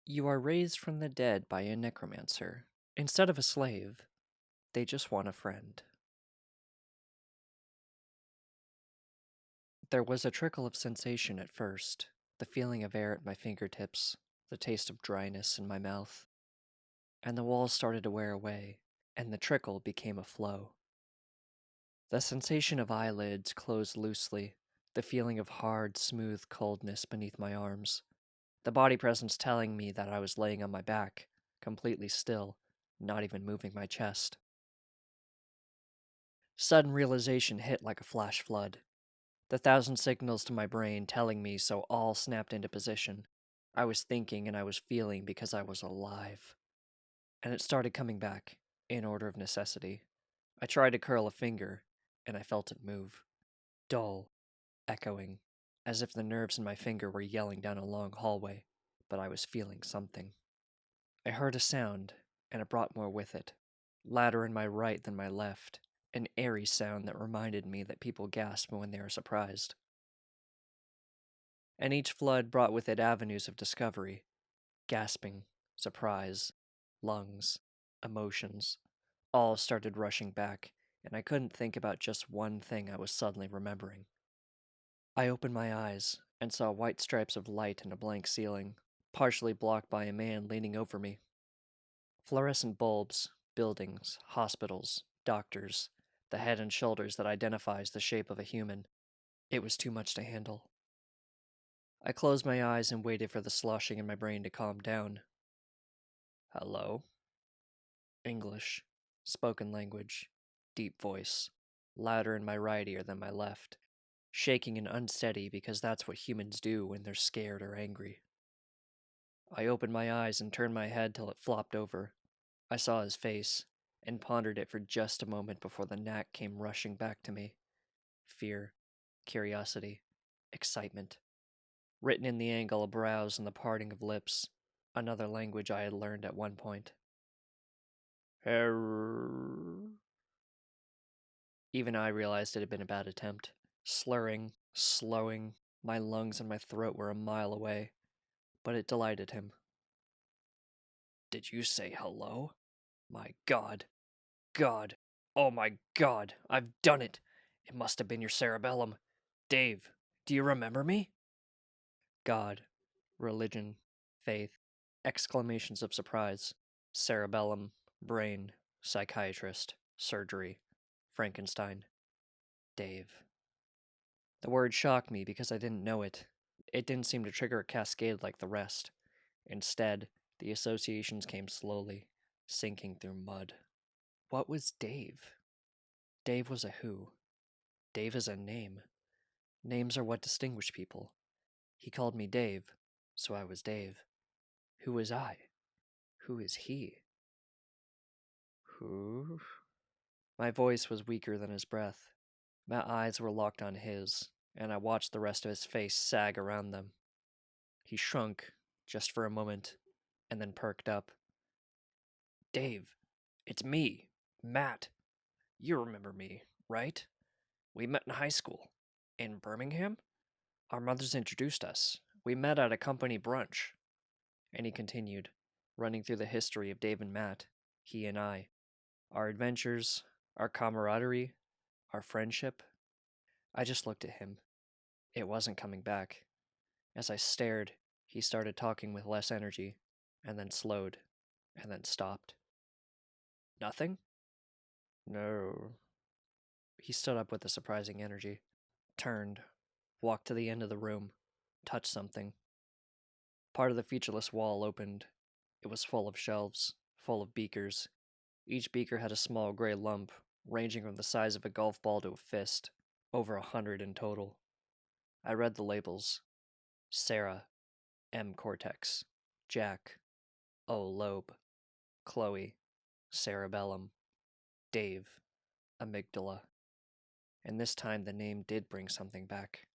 You are raised from the dead by a necromancer. Instead of a slave, they just want a friend. There was a trickle of sensation at first, the feeling of air at my fingertips, the taste of dryness in my mouth. And the walls started to wear away, and the trickle became a flow. The sensation of eyelids closed loosely, the feeling of hard, smooth coldness beneath my arms, the body presence telling me that I was laying on my back, completely still, not even moving my chest. Sudden realization hit like a flash flood. The thousand signals to my brain telling me so all snapped into position. I was thinking and I was feeling because I was alive. And it started coming back, in order of necessity. I tried to curl a finger, and I felt it move. Dull, echoing, as if the nerves in my finger were yelling down a long hallway, but I was feeling something. I heard a sound, and it brought more with it. Louder in my right than my left, an airy sound that reminded me that people gasp when they are surprised. And each flood brought with it avenues of discovery, gasping, surprise, lungs, emotions. All started rushing back, and I couldn't think about just one thing I was suddenly remembering. I opened my eyes and saw white stripes of light in a blank ceiling, partially blocked by a man leaning over me. Fluorescent bulbs, buildings, hospitals, doctors, the head and shoulders that identifies the shape of a human. It was too much to handle. I closed my eyes and waited for the sloshing in my brain to calm down. Hello? English. Spoken language. Deep voice. Louder in my right ear than my left. Shaking and unsteady because that's what humans do when they're scared or angry. I opened my eyes and turned my head till it flopped over. I saw his face, and pondered it for just a moment before the knack came rushing back to me. Fear, curiosity, excitement. Written in the angle of brows and the parting of lips, another language I had learned at one point. Even I realized it had been a bad attempt. Slurring, slowing, my lungs and my throat were a mile away, but it delighted him. Did you say hello? My God. God. Oh my God. I've done it. It must have been your cerebellum. Dave, do you remember me? God. Religion. Faith. Exclamations of surprise. Cerebellum. Brain. Psychiatrist. Surgery. Frankenstein. Dave. The word shocked me because I didn't know it. It didn't seem to trigger a cascade like the rest. Instead, the associations came slowly, sinking through mud. What was Dave? Dave was a who. Dave is a name. Names are what distinguish people. He called me Dave, so I was Dave. Who was I? Who is he? Who? My voice was weaker than his breath. My eyes were locked on his, and I watched the rest of his face sag around them. He shrunk, just for a moment, and then perked up. Dave, it's me, Matt. You remember me, right? We met in high school. In Birmingham? Our mothers introduced us. We met at a company brunch. And he continued, running through the history of Dave and Matt, he and I, our adventures, our camaraderie, our friendship. I just looked at him. It wasn't coming back. As I stared, he started talking with less energy, and then slowed, and then stopped. Nothing? No. He stood up with a surprising energy, turned, walked to the end of the room, touched something. Part of the featureless wall opened. It was full of shelves, full of beakers. Each beaker had a small gray lump, ranging from the size of a golf ball to a fist, over 100 in total. I read the labels. Sarah, M. Cortex, Jack, O. Lobe, Chloe, Cerebellum, Dave, Amygdala. And this time the name did bring something back.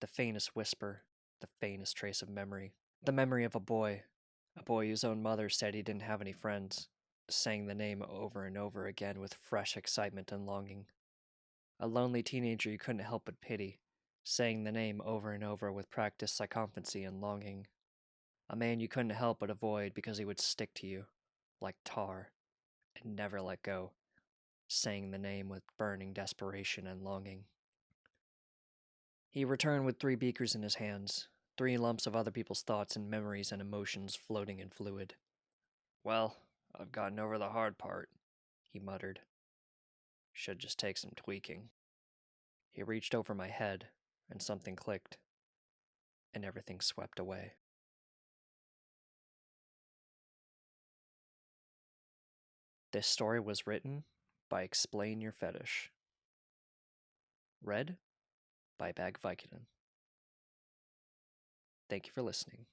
The faintest whisper, the faintest trace of memory. The memory of a boy whose own mother said he didn't have any friends, sang the name over and over again with fresh excitement and longing. A lonely teenager you couldn't help but pity, saying the name over and over with practiced sycophancy and longing. A man you couldn't help but avoid because he would stick to you, like tar, and never let go, saying the name with burning desperation and longing. He returned with 3 beakers in his hands, 3 lumps of other people's thoughts and memories and emotions floating in fluid. Well, I've gotten over the hard part, he muttered. Should just take some tweaking. He reached over my head, and something clicked, and everything swept away. This story was written by Explain Your Fetish. Read by Bag Vicodin. Thank you for listening.